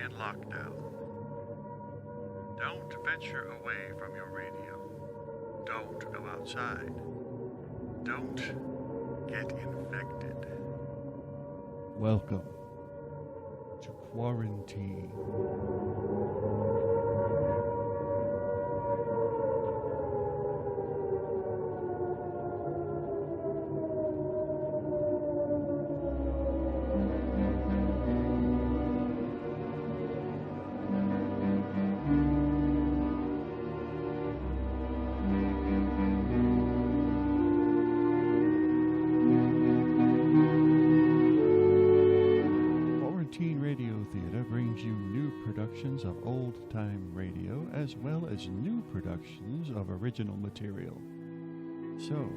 in lockdown. Don't venture away from your radio. Don't go outside. Don't get infected. Welcome to quarantine. Of old-time radio as well as new productions of original material. So,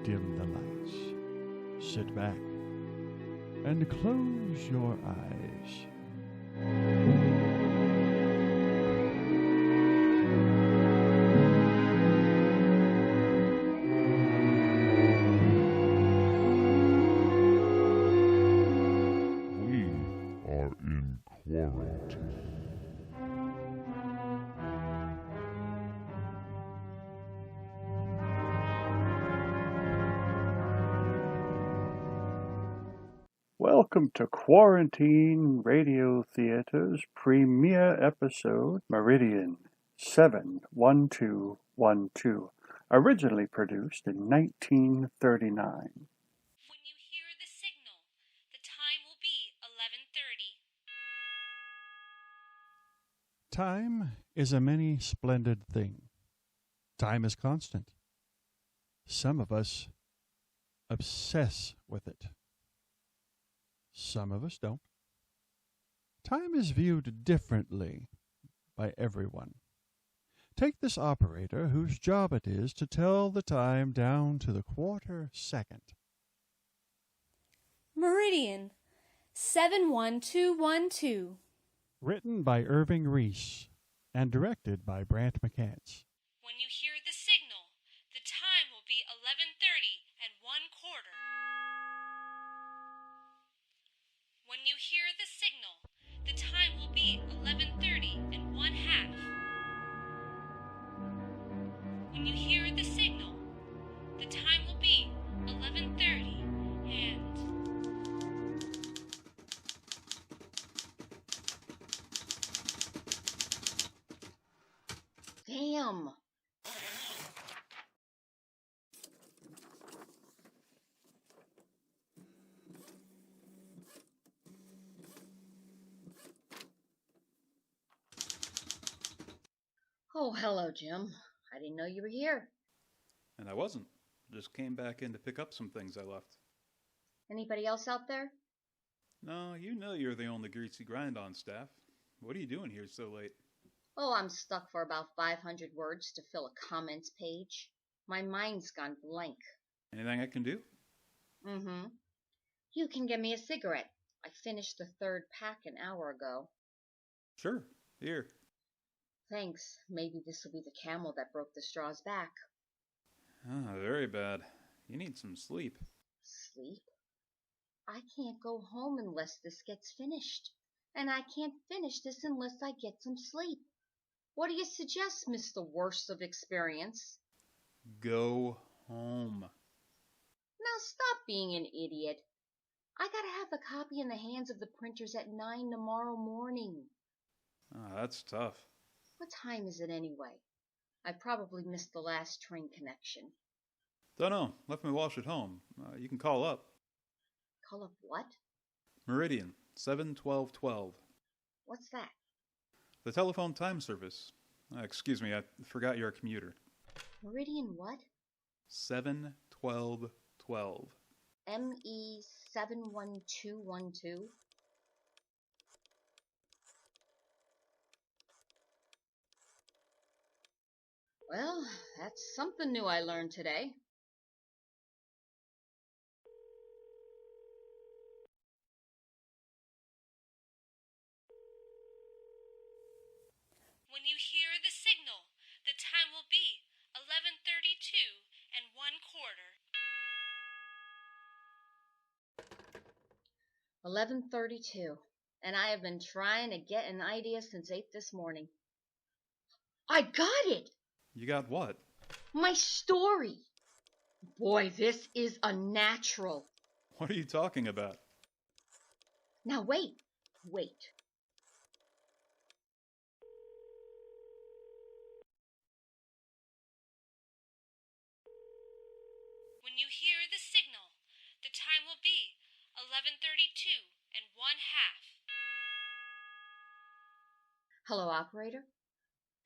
dim the lights, sit back, and close your eyes. We are in quarantine. Welcome to Quarantine Radio Theater's premiere episode, Meridian 71212, originally produced in 1939. When you hear the signal, the time will be 11:30. Time is a many splendid thing. Time is constant. Some of us obsess with it. Some of us don't. Time is viewed differently by everyone. Take this operator whose job it is to tell the time down to the quarter second. Meridian 71212. Written by Irving Reese and directed by Brant McCants. When you hear the signal, the time will be 11:30 and 1/4. When you hear the signal, the time will be 11:30 and 1/2. When you hear the signal, the time will be 11:30 and... Damn! Oh, hello, Jim. I didn't know you were here. And I wasn't. Just came back in to pick up some things I left. Anybody else out there? No, you know you're the only greasy grind on staff. What are you doing here so late? Oh, I'm stuck for about 500 words to fill a comments page. My mind's gone blank. Anything I can do? Mm-hmm. You can give me a cigarette. I finished the 3rd pack an hour ago. Sure. Here. Thanks. Maybe this will be the camel that broke the straw's back. Ah, very bad. You need some sleep. Sleep? I can't go home unless this gets finished. And I can't finish this unless I get some sleep. What do you suggest, Mr. Worst of Experience? Go home. Now stop being an idiot. I gotta have the copy in the hands of the printers at 9 tomorrow morning. Ah, that's tough. What time is it anyway? I probably missed the last train connection. Dunno. Left my watch at home. You can call up. Call up what? Meridian 71212. What's that? The telephone time service. Excuse me, I forgot you're a commuter. Meridian what? 71212. ME 71212. Well, that's something new I learned today. When you hear the signal, the time will be 11:32 and 1/4. 11:32, and I have been trying to get an idea since 8 this morning. I got it! You got what? My story. Boy, this is a natural. What are you talking about? Now wait. When you hear the signal, the time will be 11:32 and 1/2. Hello, operator.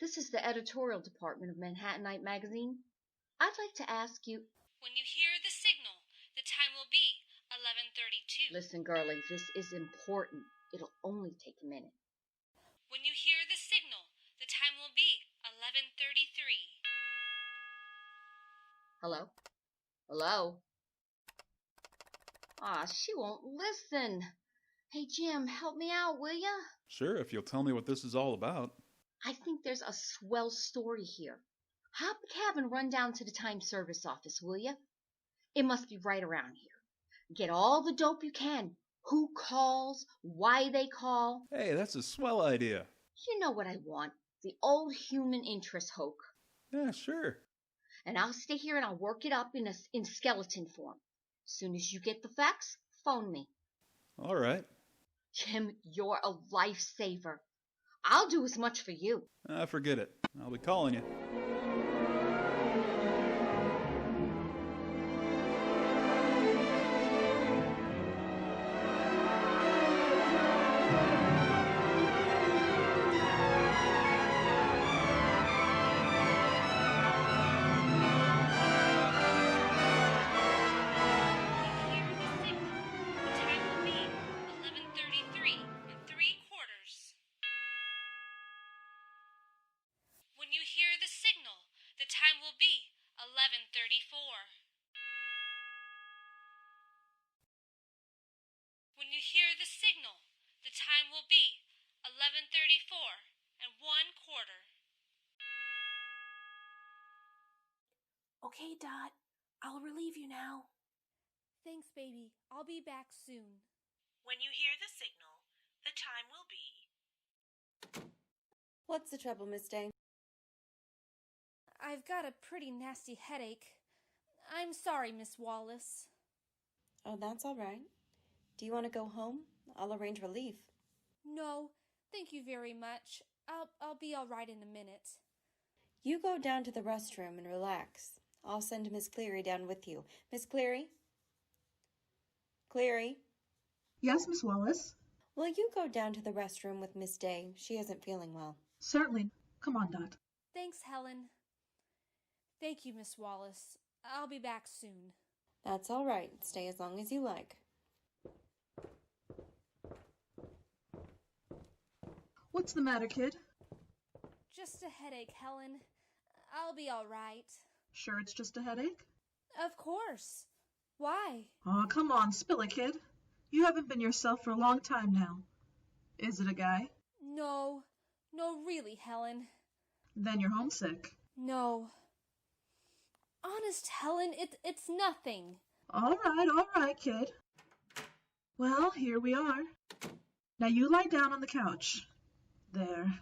This is the editorial department of Manhattanite Magazine. I'd like to ask you... When you hear the signal, the time will be 11:32. Listen, girlie, this is important. It'll only take a minute. When you hear the signal, the time will be 11:33. Hello? Hello? She won't listen. Hey, Jim, help me out, will ya? Sure, if you'll tell me what this is all about. I think there's a swell story here. Hop a cab and run down to the Time Service office, will ya? It must be right around here. Get all the dope you can. Who calls, why they call. Hey, that's a swell idea. You know what I want. The old human interest hoke. Yeah, sure. And I'll stay here and I'll work it up in skeleton form. Soon as you get the facts, phone me. All right. Jim, you're a lifesaver. I'll do as much for you. Forget it. I'll be calling you. When you hear the signal, the time will be 11:34. When you hear the signal, the time will be 11:34 and 1/4. Okay, Dot. I'll relieve you now. Thanks, baby. I'll be back soon. When you hear the signal, the time will be... What's the trouble, Miss Day? I've got a pretty nasty headache. I'm sorry, Miss Wallace. Oh, that's all right. Do you want to go home? I'll arrange relief. No, thank you very much. I'll be all right in a minute. You go down to the restroom and relax. I'll send Miss Cleary down with you. Miss Cleary? Cleary? Yes, Miss Wallace? Will you go down to the restroom with Miss Day? She isn't feeling well. Certainly. Come on, Dot. Thanks, Helen. Thank you, Miss Wallace. I'll be back soon. That's all right. Stay as long as you like. What's the matter, kid? Just a headache, Helen. I'll be all right. Sure it's just a headache? Of course. Why? Oh, come on, spill it, kid. You haven't been yourself for a long time now. Is it a guy? No, really, Helen. Then you're homesick. No. Honest, Helen, it's nothing. All right, kid. Well, here we are. Now you lie down on the couch. There.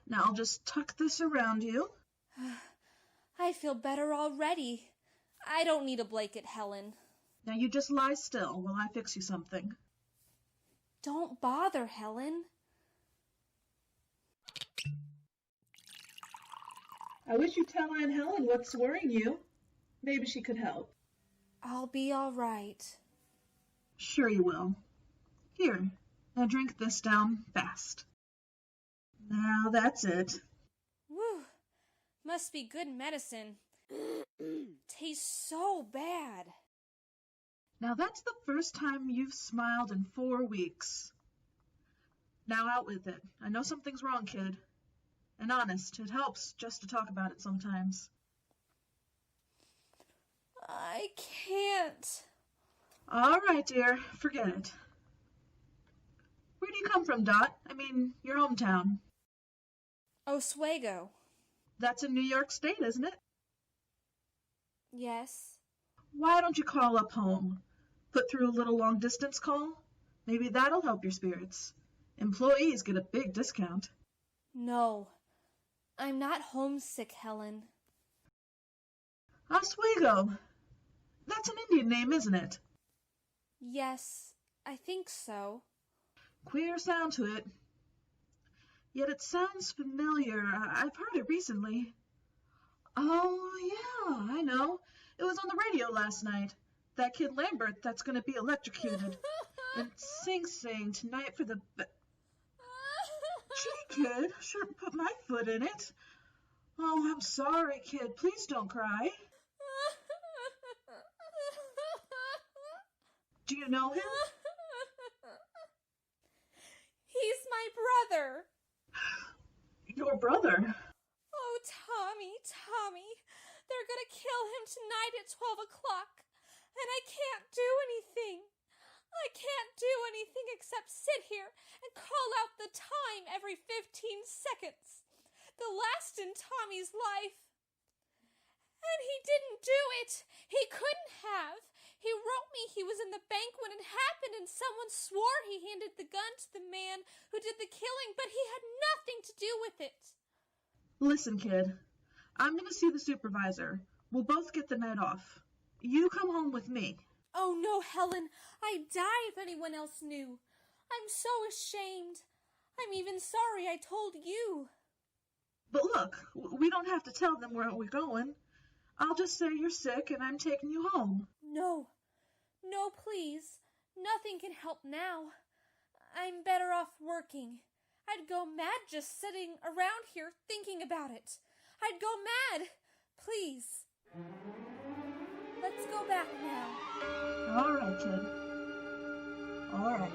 Now I'll just tuck this around you. I feel better already. I don't need a blanket, Helen. Now you just lie still while I fix you something. Don't bother, Helen. I wish you'd tell Aunt Helen what's worrying you. Maybe she could help. I'll be all right. Sure you will. Here, now drink this down fast. Now that's it. Whew. Must be good medicine. Tastes so bad. Now that's the first time you've smiled in 4 weeks. Now out with it. I know something's wrong, kid. And honest, it helps just to talk about it sometimes. I can't. All right, dear. Forget it. Where do you come from, Dot? I mean, your hometown. Oswego. That's in New York State, isn't it? Yes. Why don't you call up home? Put through a little long-distance call? Maybe that'll help your spirits. Employees get a big discount. No, I'm not homesick, Helen. Oswego. That's an Indian name, isn't it? Yes, I think so. Queer sound to it. Yet it sounds familiar. I've heard it recently. Oh, yeah, I know. It was on the radio last night. That kid Lambert that's going to be electrocuted. And Sing Sing tonight for the... Gee, kid, shouldn't put my foot in it. Oh, I'm sorry, kid. Please don't cry. Do you know him? He's my brother. Your brother? Oh, Tommy. They're gonna kill him tonight at 12 o'clock. And I can't do anything. I can't do anything except sit here and call out the time every 15 seconds. The last in Tommy's life. And he didn't do it. He couldn't have. He wrote me he was in the bank when it happened and someone swore he handed the gun to the man who did the killing, but he had nothing to do with it. Listen, kid. I'm going to see the supervisor. We'll both get the night off. You come home with me. Oh, no, Helen. I'd die if anyone else knew. I'm so ashamed. I'm even sorry I told you. But look, we don't have to tell them where we're going. I'll just say you're sick and I'm taking you home. No, please. Nothing can help now. I'm better off working. I'd go mad just sitting around here thinking about it. I'd go mad. Please. Let's go back now. All right, kid. All right.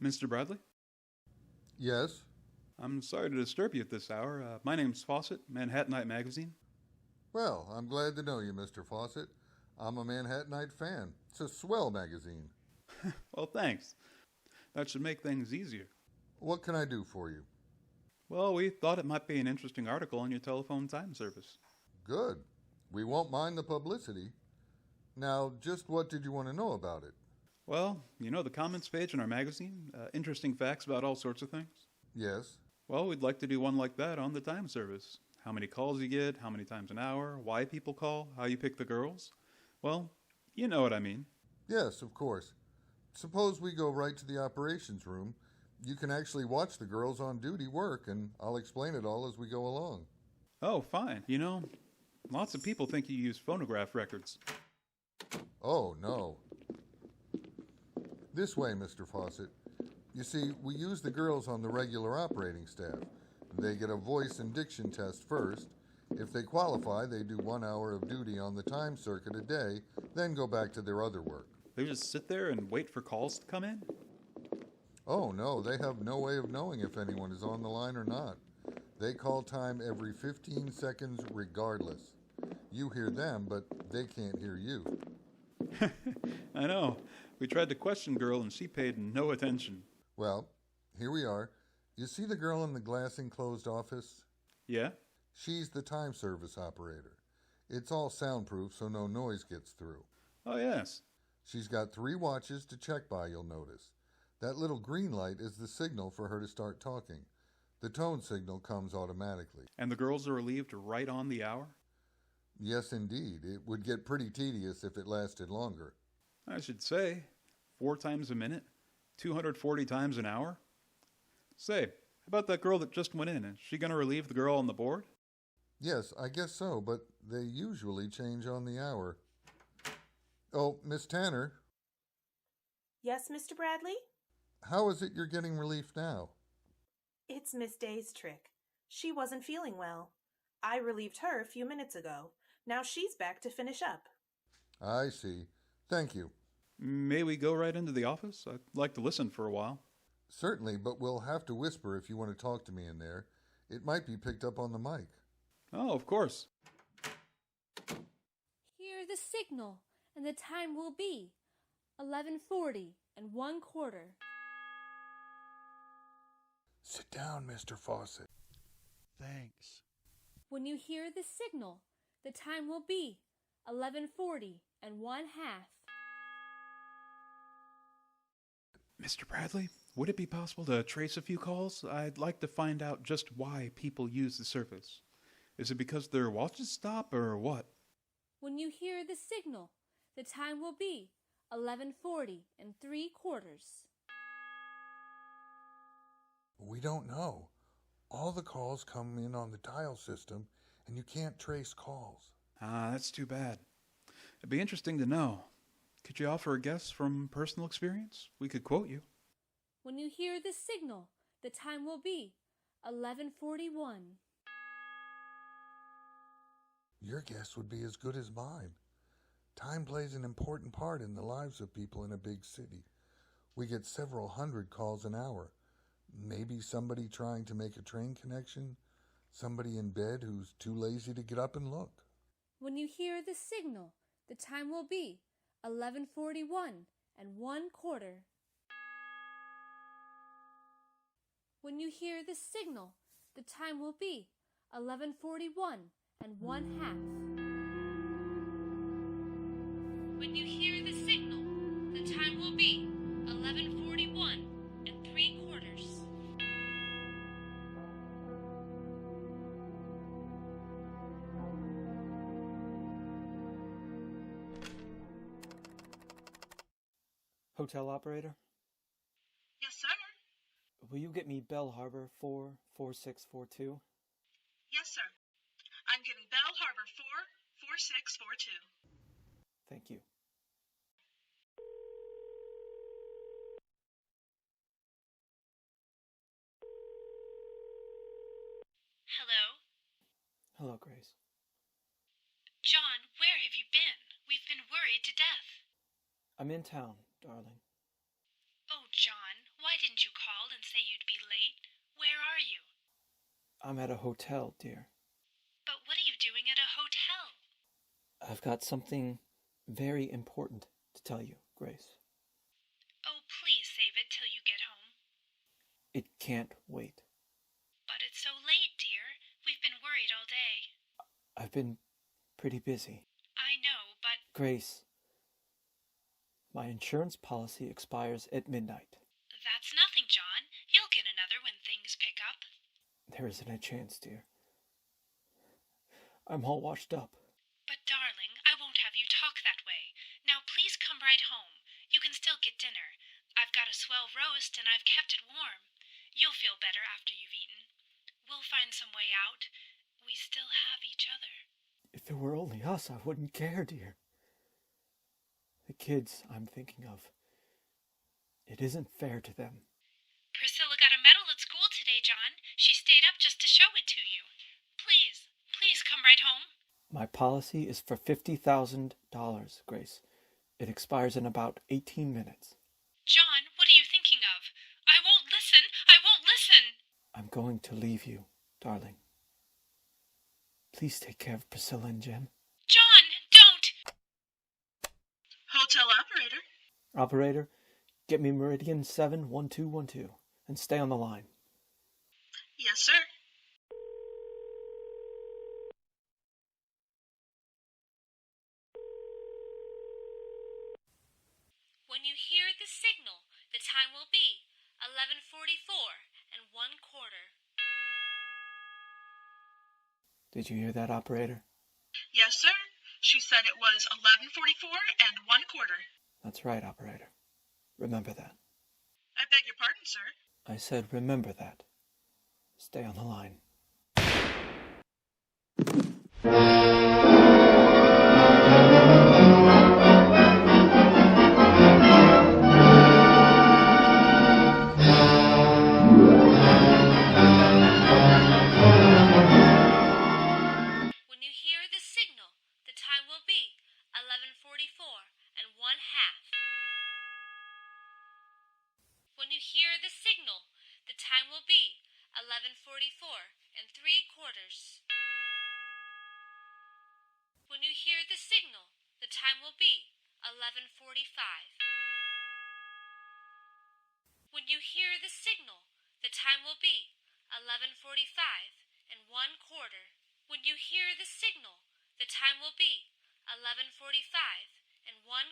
Mr. Bradley? Yes? I'm sorry to disturb you at this hour. My name's Fawcett, Manhattanite Magazine. Well, I'm glad to know you, Mr. Fawcett. I'm a Manhattanite fan. It's a swell magazine. Well, thanks. That should make things easier. What can I do for you? Well, we thought it might be an interesting article on your telephone time service. Good. We won't mind the publicity. Now, just what did you want to know about it? Well, you know the comments page in our magazine? Interesting facts about all sorts of things? Yes. Well, we'd like to do one like that on the time service. How many calls you get, how many times an hour, why people call, how you pick the girls. Well, you know what I mean. Yes, of course. Suppose we go right to the operations room. You can actually watch the girls on duty work, and I'll explain it all as we go along. Oh, fine. You know, lots of people think you use phonograph records. Oh, no. This way, Mr. Fawcett. You see, we use the girls on the regular operating staff. They get a voice and diction test first. If they qualify, they do 1 hour of duty on the time circuit a day, then go back to their other work. They just sit there and wait for calls to come in? Oh, no, they have no way of knowing if anyone is on the line or not. They call time every 15 seconds regardless. You hear them, but they can't hear you. I know. We tried to question girl and she paid no attention. Well, here we are. You see the girl in the glass enclosed office? Yeah? She's the time service operator. It's all soundproof so no noise gets through. Oh, yes. She's got 3 watches to check by, you'll notice. That little green light is the signal for her to start talking. The tone signal comes automatically. And the girls are relieved right on the hour? Yes, indeed. It would get pretty tedious if it lasted longer. I should say, 4 times a minute, 240 times an hour. Say, how about that girl that just went in? Is she going to relieve the girl on the board? Yes, I guess so, but they usually change on the hour. Oh, Miss Tanner. Yes, Mr. Bradley? How is it you're getting relief now? It's Miss Day's trick. She wasn't feeling well. I relieved her a few minutes ago. Now she's back to finish up. I see. Thank you. May we go right into the office? I'd like to listen for a while. Certainly, but we'll have to whisper if you want to talk to me in there. It might be picked up on the mic. Oh, of course. Hear the signal, and the time will be 11:40 and 1/4. Sit down, Mr. Fawcett. Thanks. When you hear the signal, the time will be 11:40 and 1/2. Mr. Bradley, would it be possible to trace a few calls? I'd like to find out just why people use the service. Is it because their watches stop or what? When you hear the signal, the time will be 11:40 and 3/4. We don't know. All the calls come in on the dial system, and you can't trace calls. Ah, that's too bad. It'd be interesting to know. Could you offer a guess from personal experience? We could quote you. When you hear the signal, the time will be 11:41. Your guess would be as good as mine. Time plays an important part in the lives of people in a big city. We get several hundred calls an hour. Maybe somebody trying to make a train connection, somebody in bed who's too lazy to get up and look. When you hear the signal, the time will be 11:41 and 1/4. When you hear the signal, the time will be 11:41 and 1/2. When you hear the signal, the time will be 11:41 and 3/4. Hotel operator? Yes, sir. Will you get me Bell Harbor 44642? Yes, sir. I'm getting Bell Harbor 44642. Thank you. Hello? Hello, Grace. John, where have you been? We've been worried to death. I'm in town, darling. Oh, John, why didn't you call and say you'd be late? Where are you? I'm at a hotel, dear. But what are you doing at a hotel? I've got something very important to tell you, Grace. Oh, please save it till you get home. It can't wait. But it's so late, dear. We've been worried all day. I've been pretty busy. I know, but... Grace, my insurance policy expires at midnight. That's nothing, John. You'll get another when things pick up. There isn't a chance, dear. I'm all washed up. But, darling, I won't have you talk that way. Now, please come right home. You can still get dinner. I've got a swell roast and I've kept it warm. You'll feel better after you've eaten. We'll find some way out. We still have each other. If it were only us, I wouldn't care, dear. The kids I'm thinking of. It isn't fair to them. Priscilla got a medal at school today, John. She stayed up just to show it to you. Please come right home. My policy is for $50,000, Grace. It expires in about 18 minutes. John, what are you thinking of? I won't listen. I won't listen. I'm going to leave you, darling. Please take care of Priscilla and Jim. John, don't! Hotel operator. Operator, get me Meridian 71212 and stay on the line. Yes, sir. When you hear the signal, the time will be 11:44 and 1/4. Did you hear that, operator? Yes, sir. She said it was 11:44 and 1/4. That's right, operator. Remember that. I beg your pardon, sir. I said remember that. Stay on the line. When you hear the signal, the time will be 11:44 and 1/2. When you hear the signal, the time will be 11:44 and 3/4. When you hear the signal, the time will be 11:45. When you hear the signal, the time will be 11:45 and 1/4. When you hear the signal, the time will be 11:45 and 1/4.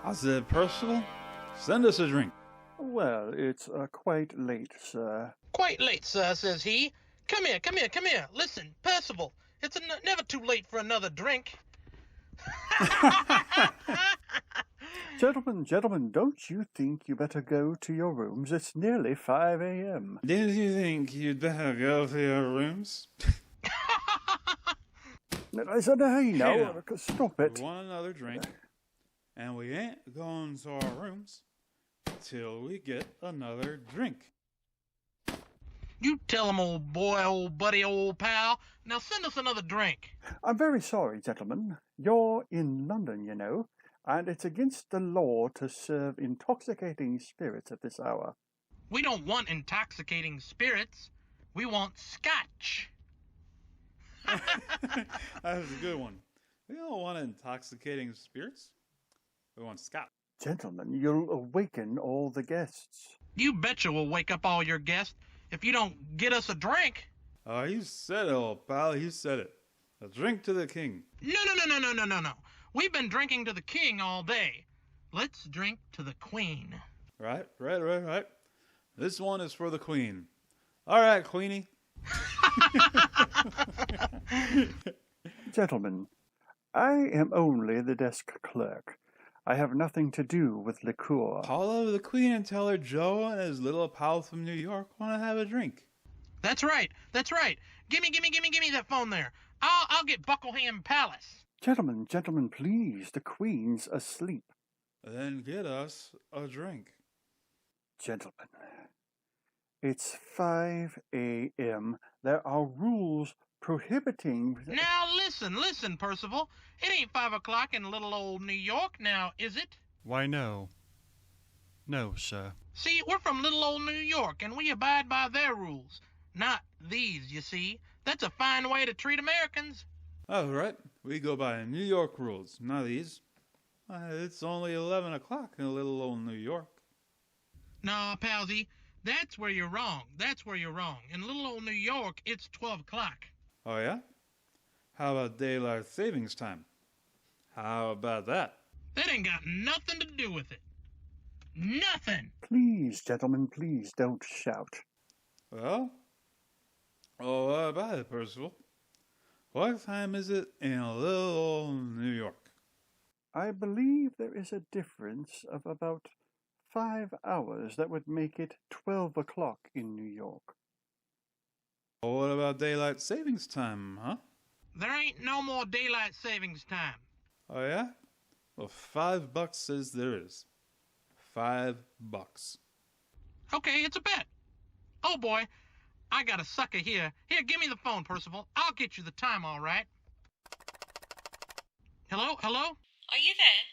I said, Percival, send us a drink. Well, it's quite late, sir. Quite late, sir, says he. Come here, come here, come here. Listen, Percival, it's never too late for another drink. Gentlemen, don't you think you better go to your rooms? It's nearly 5 a.m. Didn't you think you'd better go to your rooms? I said, hey, now, Hey, now. stop it. We want another drink, and we ain't going to our rooms till we get another drink. You tell him, old boy, old buddy, old pal. Now send us another drink. I'm very sorry, gentlemen. You're in London, you know, and it's against the law to serve intoxicating spirits at this hour. We don't want intoxicating spirits. We want scotch. That was a good one. We don't want intoxicating spirits. We want scotch. Gentlemen, you'll awaken all the guests. You betcha we'll wake up all your guests if you don't get us a drink. Oh, you said it, old pal. You said it. A drink to the king. No. We've been drinking to the king all day. Let's drink to the queen. Right. This one is for the queen. All right, Queenie. Gentlemen, I am only the desk clerk. I have nothing to do with liqueur. Call over the queen and tell her Joe and his little pal from New York want to have a drink. That's right. Gimme that phone there. I'll get Buckingham Palace. Gentlemen, please. The queen's asleep. Then get us a drink. Gentlemen, it's 5 a.m. There are rules prohibiting... Now listen, Percival. It ain't 5 o'clock in little old New York now, is it? Why, no. No, sir. See, we're from little old New York, and we abide by their rules. Not these, you see. That's a fine way to treat Americans. All right. We go by New York rules, not these. It's only 11 o'clock in little old New York. Nah, palsy, that's where you're wrong. In little old New York, it's 12 o'clock. Oh, yeah? How about daylight savings time? How about that? That ain't got nothing to do with it. Nothing. Please, gentlemen, please don't shout. Well, what about it, Percival? What time is it in little old New York? I believe there is a difference of about 5 hours that would make it 12 o'clock in New York. Well, what about daylight savings time, huh? There ain't no more daylight savings time. Oh, yeah? Well, $5 says there is. $5. Okay, it's a bet. Oh, boy, I got a sucker here. Here, give me the phone, Percival. I'll get you the time, all right. Hello? Are you there?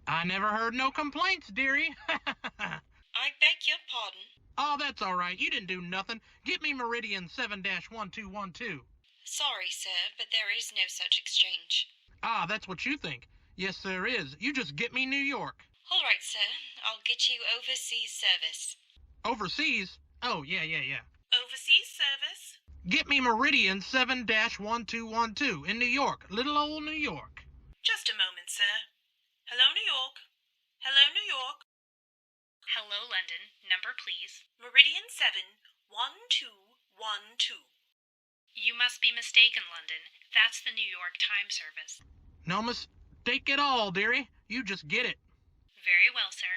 I never heard no complaints, dearie. I beg your pardon. Oh, that's all right. You didn't do nothing. Get me Meridian 7-1212. Sorry, sir, but there is no such exchange. Ah, that's what you think. Yes, there is. You just get me New York. All right, sir. I'll get you overseas service. Overseas? Oh, yeah. Overseas service? Get me Meridian 7-1212 in New York. Little old New York. Just a moment, sir. Hello, New York. Hello, New York. Hello, London. Number, please. Meridian 7-1212. You must be mistaken, London. That's the New York time service. No mistake at all, dearie. You just get it. Very well, sir.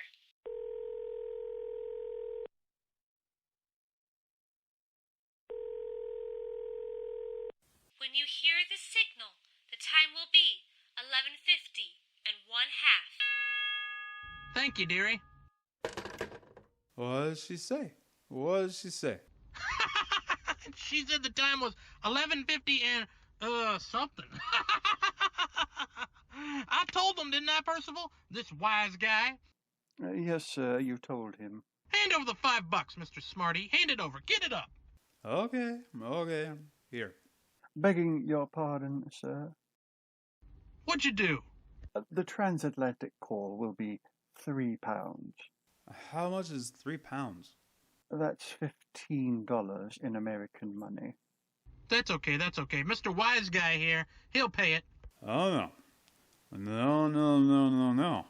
When you hear the signal, the time will be 11:50 and 1/2. Thank you, dearie. What did she say? She said the time was 11:50 and, something. I told them, didn't I, Percival? This wise guy. Yes, sir, you told him. Hand over the $5, Mr. Smarty. Hand it over. Get it up. Okay. Here. Begging your pardon, sir. What'd you do? The transatlantic call will be £3. How much is 3 pounds? That's $15 in American money. That's okay, that's okay. Mr. Wise Guy here, he'll pay it. Oh, no. No.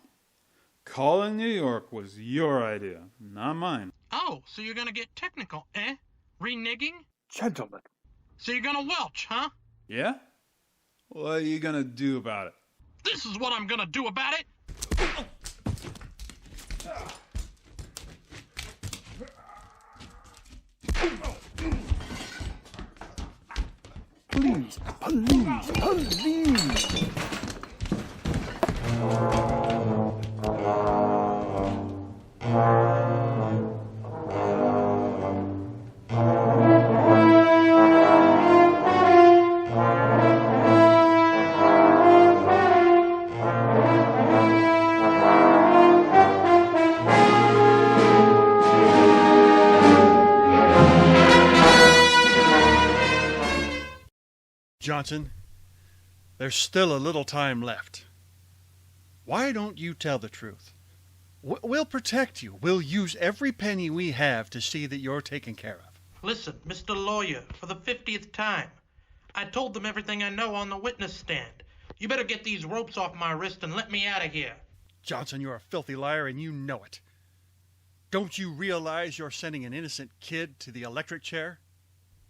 Calling New York was your idea, not mine. Oh, so you're gonna get technical, eh? Reneging? Gentlemen. So you're gonna welch, huh? Yeah? What are you gonna do about it? This is what I'm gonna do about it! Please. Johnson, there's still a little time left. Why don't you tell the truth? We'll protect you. We'll use every penny we have to see that you're taken care of. Listen, Mr. Lawyer, for the 50th time, I told them everything I know on the witness stand. You better get these ropes off my wrist and let me out of here. Johnson, you're a filthy liar and you know it. Don't you realize you're sending an innocent kid to the electric chair?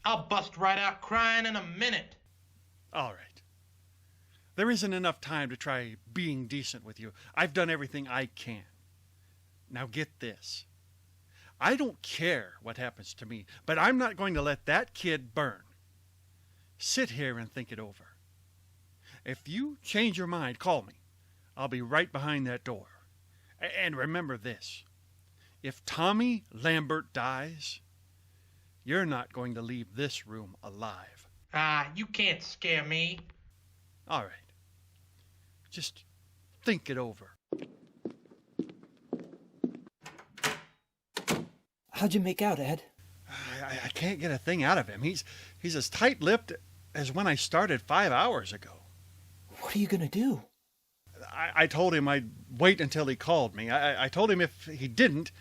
I'll bust right out crying in a minute. All right. There isn't enough time to try being decent with you. I've done everything I can. Now get this. I don't care what happens to me, but I'm not going to let that kid burn. Sit here and think it over. If you change your mind, call me. I'll be right behind that door. And remember this. If Tommy Lambert dies, you're not going to leave this room alive. You can't scare me. All right. Just think it over. How'd you make out, Ed? I can't get a thing out of him. He's as tight-lipped as when I started 5 hours ago. What are you going to do? I told him I'd wait until he called me. I told him if he didn't,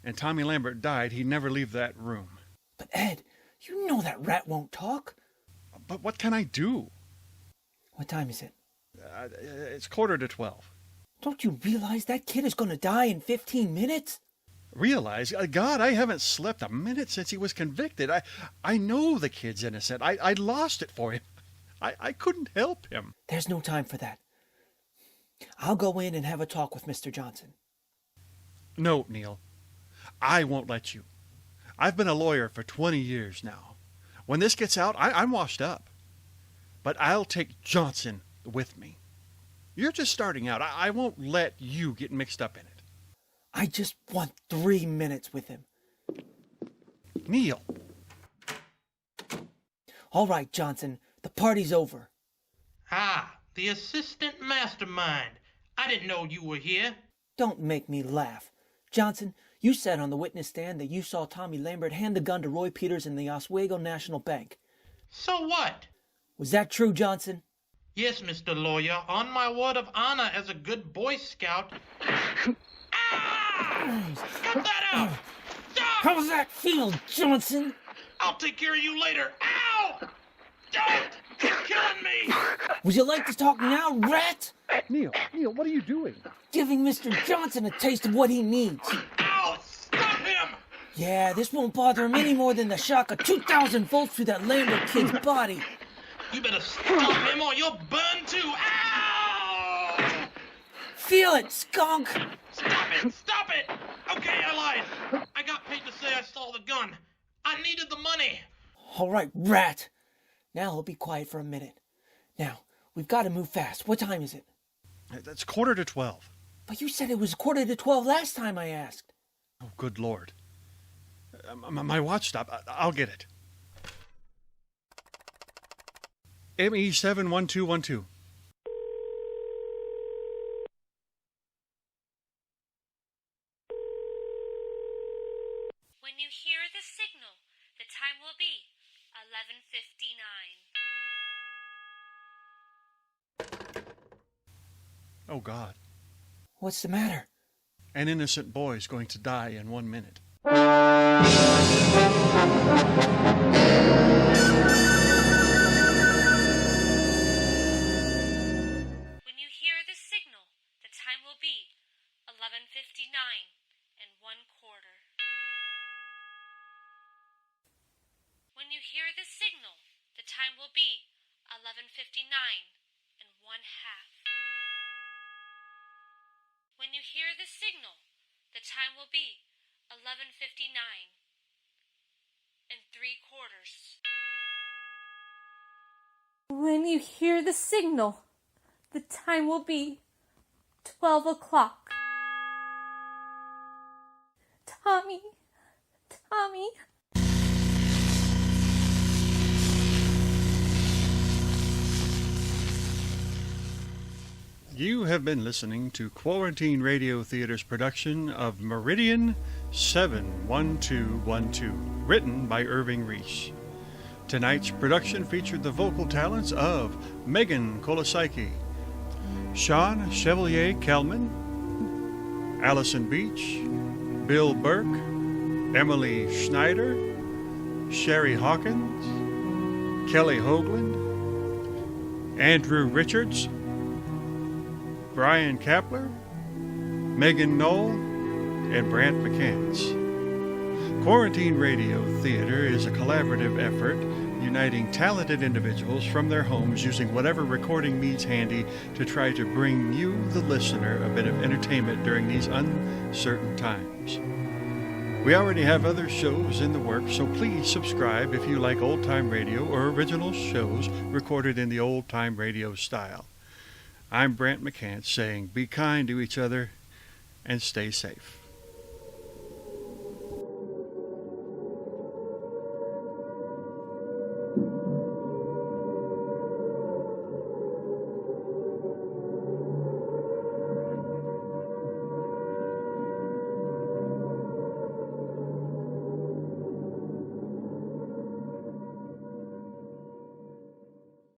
and Tommy Lambert died, he'd never leave that room. But Ed, you know that rat won't talk. But what can I do? What time is it? It's 11:45. Don't you realize that kid is going to die in 15 minutes? Realize? God, I haven't slept a minute since he was convicted. I know the kid's innocent. I lost it for him. I couldn't help him. There's no time for that. I'll go in and have a talk with Mr. Johnson. No, Neil. I won't let you. I've been a lawyer for 20 years now. When this gets out, I'm washed up. But I'll take Johnson with me. You're just starting out. I won't let you get mixed up in it. I just want 3 minutes with him. Neil. All right, Johnson. The party's over. The assistant mastermind. I didn't know you were here. Don't make me laugh. Johnson, you said on the witness stand that you saw Tommy Lambert hand the gun to Roy Peters in the Oswego National Bank. So what? Was that true, Johnson? Yes, Mr. Lawyer, on my word of honor as a good Boy Scout. Cut that out! Stop! How's that feel, Johnson? I'll take care of you later. Ow! Don't! You're killing me! Would you like to talk now, rat? Neil, what are you doing? Giving Mr. Johnson a taste of what he needs. Ow! Stop him! Yeah, this won't bother him any more than the shock of 2,000 volts through that Lambert kid's body. You better stop him or you'll burn too. Ow! Feel it, skunk! Stop it! Stop it! Okay, I lied. I got paid to say I stole the gun. I needed the money. All right, rat. Now he'll be quiet for a minute. Now, we've got to move fast. What time is it? It's 11:45. But you said it was 11:45 last time I asked. Oh, good Lord. My watch stopped. I'll get it. ME71212. When you hear the signal, the time will be 11:59. Oh, God. What's the matter? An innocent boy is going to die in 1 minute. When you hear the signal, the time will be 11:59 and 1/4. When you hear the signal, the time will be 11:59 and 1/2. When you hear the signal, the time will be 11:59 and 3/4. When you hear the signal, the time will be 12 o'clock. Tommy, Tommy. You have been listening to Quarantine Radio Theater's production of Meridian 71212, written by Irving Reese. Tonight's production featured the vocal talents of Megan Kolosaiki, Sean Chevalier-Kelman, Allison Beach, Bill Burke, Emily Schneider, Sherry Hawkins, Kelly Hoagland, Andrew Richards, Brian Kapler, Megan Knoll, and Brant McCants. Quarantine Radio Theater is a collaborative effort uniting talented individuals from their homes using whatever recording means handy to try to bring you, the listener, a bit of entertainment during these uncertain times. We already have other shows in the works, so please subscribe if you like old-time radio or original shows recorded in the old-time radio style. I'm Brant McCants saying be kind to each other and stay safe.